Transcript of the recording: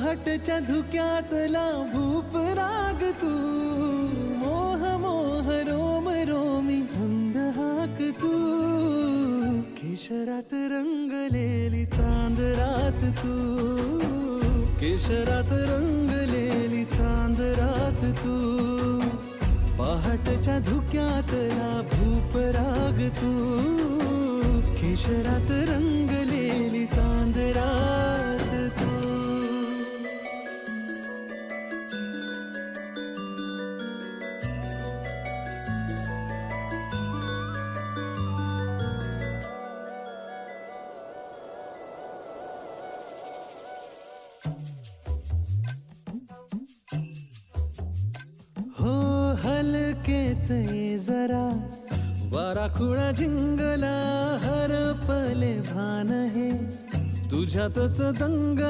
पहाटच्या धुक्यातला भूप राग तू, मोह मोह रोम रोमी मंद हाक तू, केशरात रंगलेली चांद रात तू, केशरात रंगलेली चांद रात तू, पहाटच्या धुक्यातला भूप राग तू, केशरात रंगलेली चांद रात तू. हो हलकेच ये जरा वारा खुळा जिंगला, हरपले भान हे तुझ्यातच दंगला.